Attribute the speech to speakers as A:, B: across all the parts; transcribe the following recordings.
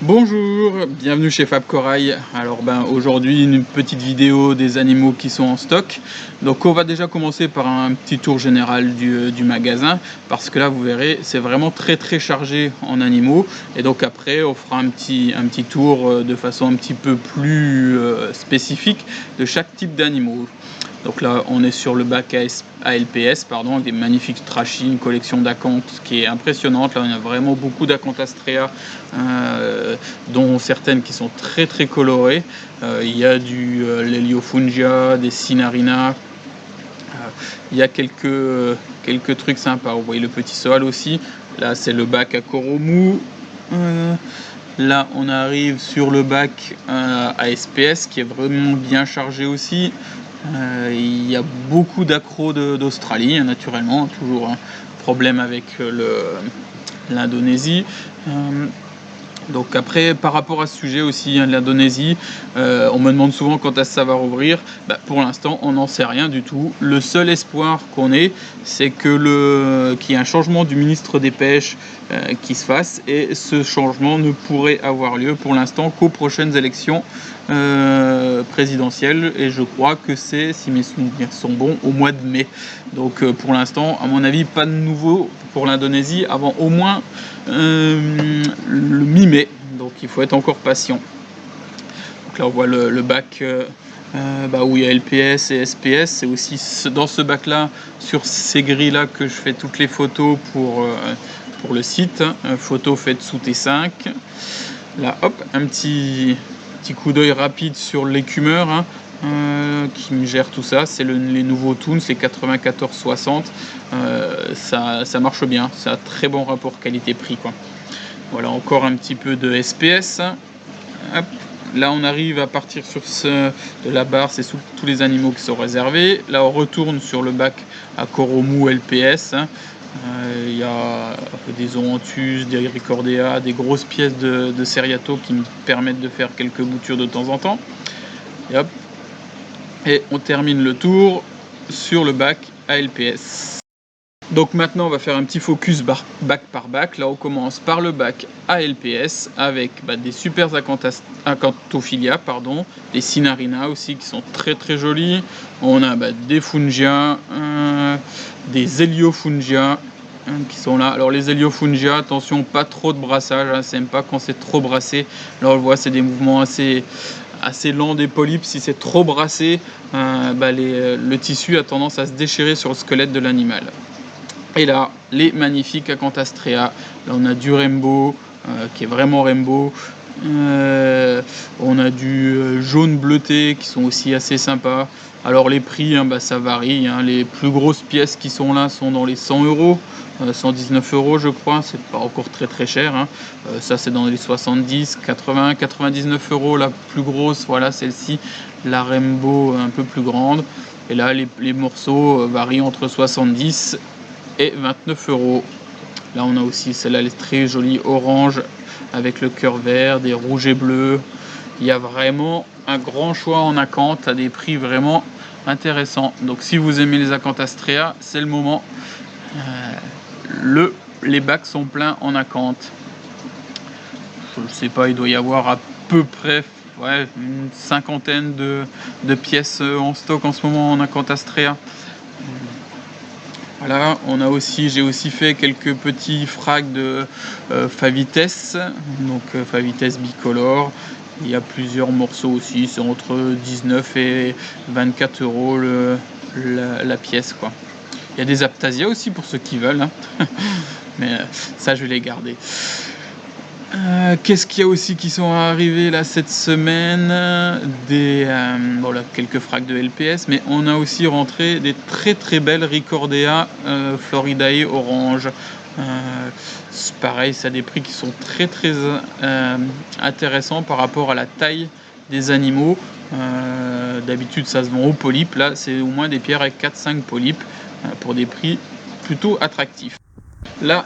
A: Bonjour, bienvenue chez Fab Corail. Alors aujourd'hui une petite vidéo des animaux qui sont en stock. Donc on va déjà commencer par un petit tour général du magasin, parce que là vous verrez c'est vraiment très chargé en animaux, et donc après on fera un petit tour de façon un petit peu plus spécifique de chaque type d'animaux. Donc là on est sur le bac ALPS, avec des magnifiques trachis, une collection d'acanthes qui est impressionnante. Là on a vraiment beaucoup d'acantastréa, dont certaines qui sont très colorées. Il y a du l'Heliofungia, des Sinarina, il y a quelques trucs sympas. Vous voyez le petit sol aussi. Là c'est le bac à Koromu. Là on arrive sur le bac ASPS qui est vraiment bien chargé aussi. Il y a beaucoup d'accros d'Australie, naturellement, toujours un problème avec l'Indonésie. Donc après, par rapport à ce sujet aussi, de l'Indonésie, on me demande souvent quand est-ce que ça va rouvrir. Pour l'instant, on n'en sait rien du tout. Le seul espoir qu'on ait, c'est que qu'il y ait un changement du ministre des Pêches qui se fasse, et ce changement ne pourrait avoir lieu pour l'instant qu'aux prochaines élections présidentielles, et je crois que c'est, si mes souvenirs sont bons, au mois de mai. Donc pour l'instant, à mon avis, pas de nouveau pour l'Indonésie avant au moins le mi-mai, donc il faut être encore patient. Donc là on voit le bac où il y a LPS et SPS. C'est aussi dans ce bac là, sur ces grilles là, que je fais toutes les photos pour le site, photos faites sous T5. Là hop, un petit coup d'œil rapide sur l'écumeur, qui me gère tout ça. C'est les nouveaux Toons, les 94-60. Ça marche bien, c'est un très bon rapport qualité-prix, quoi. Voilà, encore un petit peu de SPS. Hop. Là on arrive à partir de la barre, c'est tous les animaux qui sont réservés. Là on retourne sur le bac à Koromu LPS. Il y a des Zoanthus, des Ricordea, des grosses pièces de Seriato qui me permettent de faire quelques boutures de temps en temps. Et hop. Et on termine le tour sur le bac ALPS. Donc maintenant on va faire un petit focus bac par bac. Là on commence par le bac ALPS avec des super Acanthophilia, des Sinarina aussi qui sont très jolis. On a des Fungia, des Heliofungia qui sont là. Alors les Heliofungia, attention, pas trop de brassage, ça n'aime pas quand c'est trop brassé. Là on le voit, c'est des mouvements assez lent des polypes. Si c'est trop brassé, le tissu a tendance à se déchirer sur le squelette de l'animal. Et là, les magnifiques Acanthastréa. Là, on a du Rainbow, qui est vraiment Rainbow. On a du jaune bleuté, qui sont aussi assez sympas. Alors, les prix, ça varie. Les plus grosses pièces qui sont là sont dans les 100 €. 119 € je crois, c'est pas encore très cher. Ça, c'est dans les 70, 80, 99 € la plus grosse. Voilà, celle-ci, la Rainbow un peu plus grande. Et là, les morceaux varient entre 70 et 29 €. Là on a aussi celle-là, elle est très jolie, orange avec le cœur vert, des rouges et bleus. Il y a vraiment un grand choix en acanthe à des prix vraiment intéressants. Donc si vous aimez les Acanthastréa, c'est le moment. Les bacs sont pleins en acanthe. Je ne sais pas, il doit y avoir à peu près une cinquantaine de pièces en stock en ce moment en Acanthastréa. Voilà, j'ai aussi fait quelques petits frags de Favites, donc Favites bicolore. Il y a plusieurs morceaux aussi, c'est entre 19 et 24 € la pièce, quoi. Il y a des Asptasia aussi pour ceux qui veulent, mais ça je vais les garder. Qu'est-ce qu'il y a aussi qui sont arrivés là cette semaine? Quelques frags de LPS, mais on a aussi rentré des très belles Ricordea Floridae orange. Pareil, ça a des prix qui sont très intéressants par rapport à la taille des animaux. D'habitude ça se vend au polype, là c'est au moins des pierres avec 4-5 polypes pour des prix plutôt attractifs. Là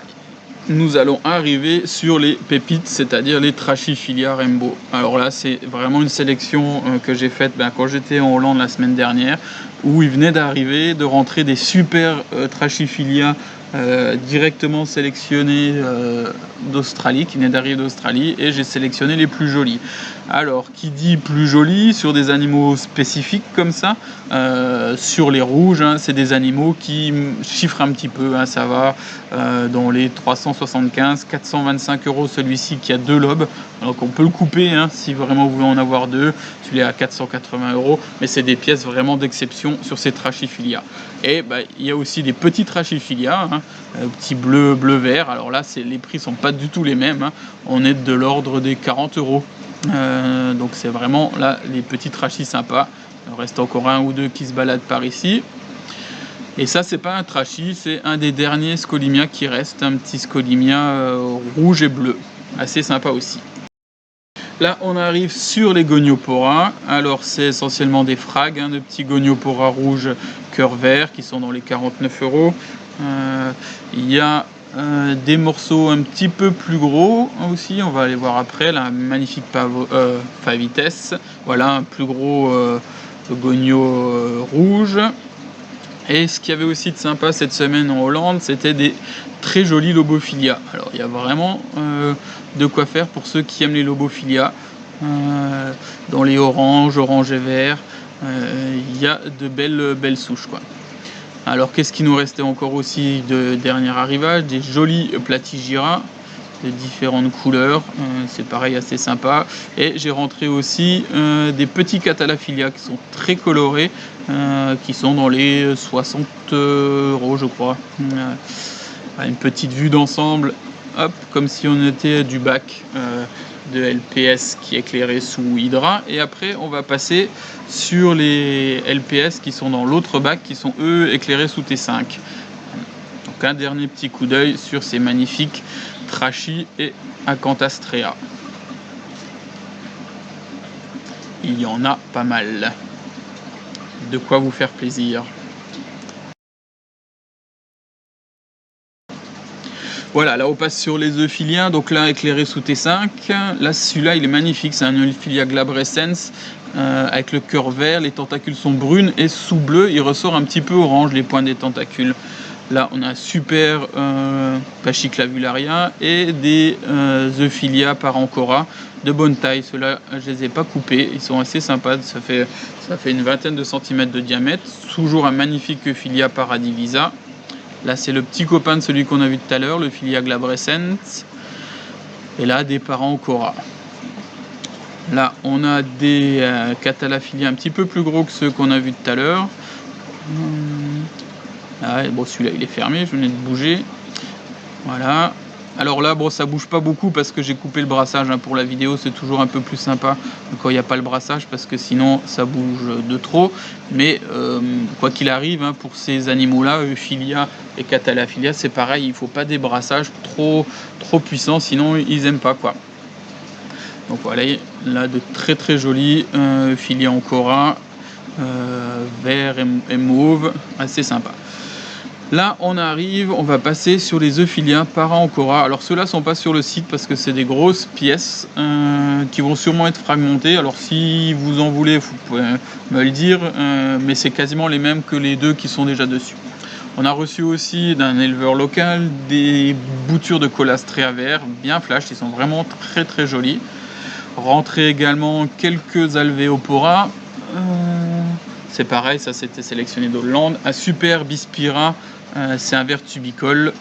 A: nous allons arriver sur les pépites, c'est-à-dire les Trachyphilia Rainbow. Alors là, c'est vraiment une sélection que j'ai faite quand j'étais en Hollande la semaine dernière, où il venait de rentrer des super Trachyphilia directement sélectionnés d'Australie, qui venaient d'arriver d'Australie, et j'ai sélectionné les plus jolis. Alors, qui dit plus jolis sur des animaux spécifiques comme ça, sur les rouges, hein, c'est des animaux qui chiffrent un petit peu, hein, ça va dans les 375, 425 € celui-ci qui a 2 lobes. Donc on peut le couper hein, si vraiment vous voulez en avoir 2. Celui-là à 480 €, mais c'est des pièces vraiment d'exception sur ces Trachyphilia. Et il y a aussi des petits Trachyphilia, hein, petits bleu-vert. Alors là, les prix sont pas du tout les mêmes. Hein. On est de l'ordre des 40 €. Donc c'est vraiment là les petits trachis sympas. Il reste encore un ou deux qui se baladent par ici. Et ça, c'est pas un trachy, c'est un des derniers Scolimia qui reste, un petit Scolimia rouge et bleu, assez sympa aussi. Là, on arrive sur les Goniopora. Alors, c'est essentiellement des frags, hein, de petits Goniopora rouges cœur vert qui sont dans les 49 €. Il y a des morceaux un petit peu plus gros aussi, on va aller voir après. Là, un magnifique Favites. Voilà, un plus gros Gonio rouge. Et ce qu'il y avait aussi de sympa cette semaine en Hollande, c'était des très jolis Lobophilia. Alors il y a vraiment de quoi faire pour ceux qui aiment les Lobophilia. Dans les orange et vert, il y a de belles souches, quoi. Alors qu'est-ce qui nous restait encore aussi de dernier arrivage? Des jolis Platygira de différentes couleurs, c'est pareil assez sympa. Et j'ai rentré aussi des petits Catalaphilia qui sont très colorés, qui sont dans les 60 € je crois. Une petite vue d'ensemble, hop, comme si on était du bac de LPS qui est éclairé sous Hydra. Et après on va passer sur les LPS qui sont dans l'autre bac, qui sont eux éclairés sous T5. Donc un dernier petit coup d'œil sur ces magnifiques Trachy et Acantastrea. Il y en a pas mal. De quoi vous faire plaisir. Voilà, là on passe sur les euphiliens, donc là éclairé sous T5. Là celui-là il est magnifique, c'est un Euphilia glabrescens avec le cœur vert, les tentacules sont brunes et sous bleu il ressort un petit peu orange les points des tentacules. Là on a un super Pachyclavularia et des Euphilia parancora de bonne taille. Ceux-là je les ai pas coupés, ils sont assez sympas, ça fait une vingtaine de centimètres de diamètre. Toujours un magnifique Euphilia paradivisa. Là, c'est le petit copain de celui qu'on a vu tout à l'heure, le Euphilia glabrescens. Et là, des parancora. Là, on a des Catalaphilia un petit peu plus gros que ceux qu'on a vu tout à l'heure. Ah, bon, celui-là, il est fermé, je venais de bouger. Voilà. Alors là, bon, ça bouge pas beaucoup parce que j'ai coupé le brassage hein, pour la vidéo. C'est toujours un peu plus sympa quand il n'y a pas le brassage parce que sinon ça bouge de trop. Mais quoi qu'il arrive, hein, pour ces animaux-là, Euphilia et Catalaphilia, c'est pareil. Il faut pas des brassages trop puissants, sinon ils aiment pas quoi. Donc voilà, là de très jolis Euphilia ancora, vert et mauve, assez sympa. Là, on va passer sur les Euphilia parancora. Alors ceux-là sont pas sur le site parce que c'est des grosses pièces qui vont sûrement être fragmentées. Alors si vous en voulez, vous pouvez me le dire, mais c'est quasiment les mêmes que les deux qui sont déjà dessus. On a reçu aussi d'un éleveur local des boutures de Colastrea vert, bien flash, ils sont vraiment très jolis. Rentré également quelques Alvéopora. C'est pareil, ça c'était sélectionné d'Hollande. Un super Bispira, c'est un vert tubicole.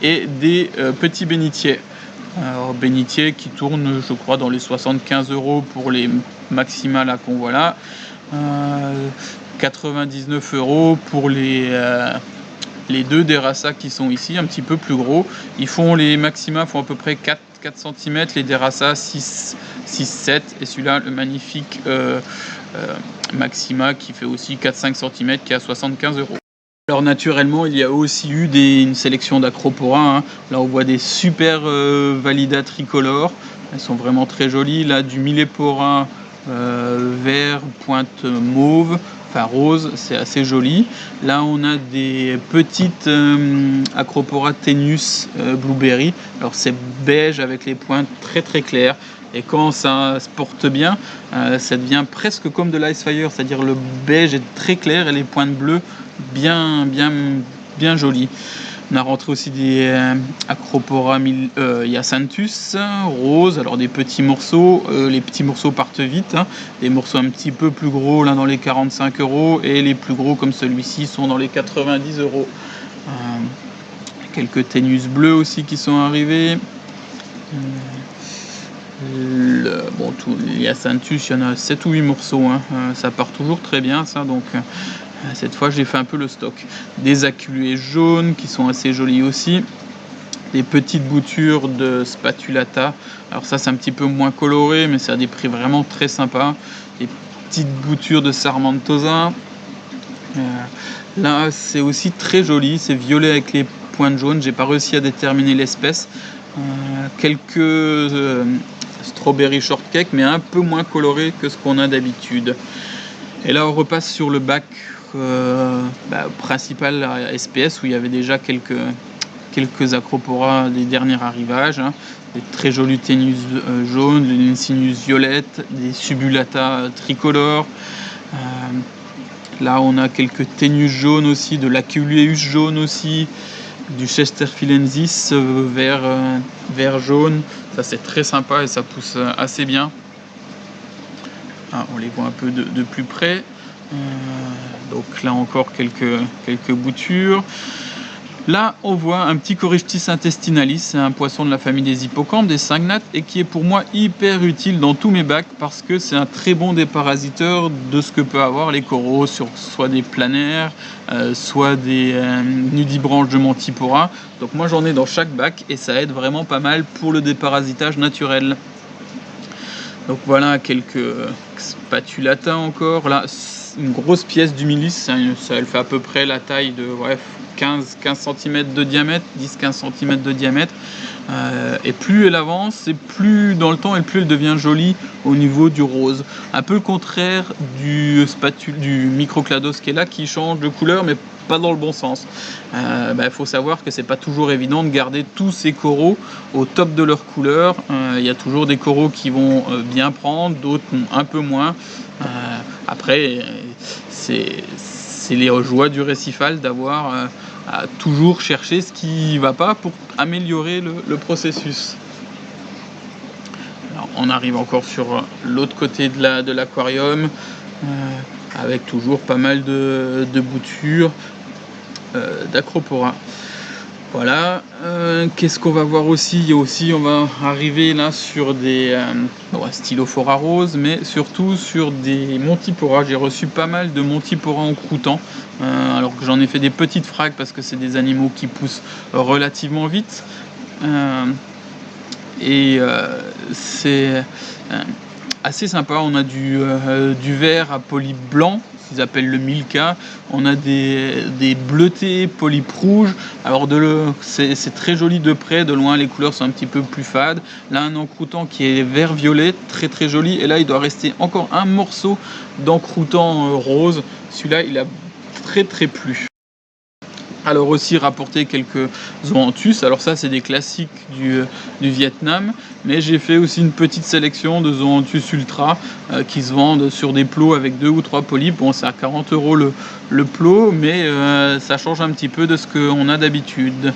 A: Et des petits bénitiers. Alors, bénitiers qui tournent, je crois, dans les 75 € pour les maxima là qu'on voit là. 99 € pour les deux Derasa qui sont ici, un petit peu plus gros. Les maxima font à peu près 4 cm, les Derasa 6, 7. Et celui-là, le magnifique Maxima qui fait aussi 4-5 cm qui est à 75 €. Alors naturellement il y a aussi eu une sélection d'Acropora, hein. Là on voit des super Valida tricolores, elles sont vraiment très jolies. Là du Millepora vert pointe mauve, enfin rose, c'est assez joli. Là on a des petites Acropora Tenus Blueberry, alors c'est beige avec les pointes très claires. Et quand ça se porte bien, ça devient presque comme de l'Icefire, c'est-à-dire le beige est très clair et les pointes bleues bien jolies. On a rentré aussi des Acropora Hyacinthus rose, alors des petits morceaux, les petits morceaux partent vite, hein. Des morceaux un petit peu plus gros, l'un dans les 45 € et les plus gros comme celui-ci sont dans les 90 €. Quelques Ténus bleus aussi qui sont arrivés. Bon, tout les Hyacinthus, il y en a 7 ou 8 morceaux, hein. Ça part toujours très bien ça, donc cette fois j'ai fait un peu le stock. Des aculées jaunes qui sont assez jolies aussi. Des petites boutures de Spatulata. Alors ça c'est un petit peu moins coloré, mais c'est à des prix vraiment très sympas. Des petites boutures de Sarmentosa. Là c'est aussi très joli, c'est violet avec les pointes jaunes. J'ai pas réussi à déterminer l'espèce. Quelques strawberry shortcake, mais un peu moins coloré que ce qu'on a d'habitude. Et là on repasse sur le bac principal à SPS où il y avait déjà quelques Acropora des derniers arrivages, hein. Des très jolis Ténus jaunes, des Linsinus violettes, des Subulata tricolores. Là on a quelques Ténus jaunes aussi, de l'Aculeus jaune aussi, du Chesterfieldensis vert jaune. Ça c'est très sympa et ça pousse assez bien. On les voit un peu de plus près. Donc là encore quelques boutures. Là on voit un petit Coryptis intestinalis, c'est un poisson de la famille des hippocampes, des cyngnates, et qui est pour moi hyper utile dans tous mes bacs parce que c'est un très bon déparasiteur de ce que peut avoir les coraux sur soit des planaires, soit des nudibranches de Mantipora. Donc moi j'en ai dans chaque bac et ça aide vraiment pas mal pour le déparasitage naturel. Donc voilà quelques Spatulata encore. Là une grosse pièce d'humilis, elle fait à peu près la taille de 15 cm de diamètre, 10-15 cm de diamètre. Et plus elle avance, et plus dans le temps, et plus elle devient jolie au niveau du rose. Un peu le contraire du Microclados qui est là, qui change de couleur, mais pas dans le bon sens. Faut savoir que c'est pas toujours évident de garder tous ces coraux au top de leur couleur. Il y a toujours des coraux qui vont bien prendre, d'autres un peu moins. Après, c'est les joies du récifal d'avoir à toujours chercher ce qui va pas pour améliorer le processus. Alors, on arrive encore sur l'autre côté de l'aquarium avec toujours pas mal de boutures d'Acropora. Voilà, qu'est-ce qu'on va voir aussi? On va arriver là sur des Stylophora rose, mais surtout sur des Montipora. J'ai reçu pas mal de Montipora en croûtant, alors que j'en ai fait des petites frags parce que c'est des animaux qui poussent relativement vite. C'est assez sympa. On a du vert à polype blanc, qu'ils appellent le Milka. On a des bleutés polypes rouges. Alors c'est très joli de près, de loin les couleurs sont un petit peu plus fades. Là un encroutant qui est vert violet, très très joli. Et là il doit rester encore un morceau d'encroutant rose. Celui-là il a très très plu. Alors aussi rapporter quelques Zoanthus, alors ça c'est des classiques du Vietnam, mais j'ai fait aussi une petite sélection de Zoanthus ultra qui se vendent sur des plots avec 2 ou 3 polypes. Bon, c'est à 40 € le plot, mais ça change un petit peu de ce qu'on a d'habitude.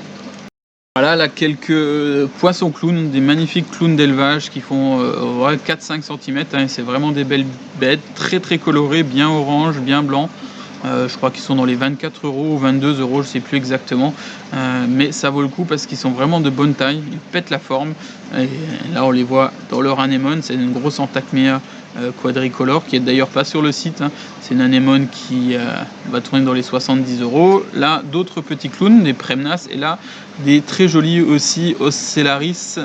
A: Voilà, là quelques poissons clowns, des magnifiques clowns d'élevage qui font 4-5 cm, hein, c'est vraiment des belles bêtes, très très colorées, bien orange, bien blanc. Je crois qu'ils sont dans les 24 € ou 22 €, je sais plus exactement, mais ça vaut le coup parce qu'ils sont vraiment de bonne taille, ils pètent la forme. Et là on les voit dans leur anémone, c'est une grosse Antachmea quadricolore qui est d'ailleurs pas sur le site, hein. C'est une anémone qui va tourner dans les 70 €. Là d'autres petits clowns, des Premnas, et là des très jolis aussi Ocellaris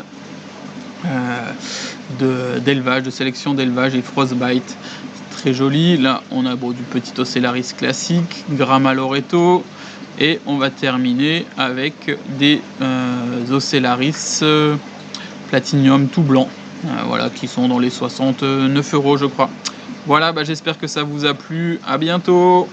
A: d'élevage, de sélection d'élevage et Frostbite. Très joli. Là on a du petit Ocellaris classique, Gramma Loreto, et on va terminer avec des Ocellaris Platinium tout blanc, voilà, qui sont dans les 69 € je crois. Voilà, j'espère que ça vous a plu, à bientôt.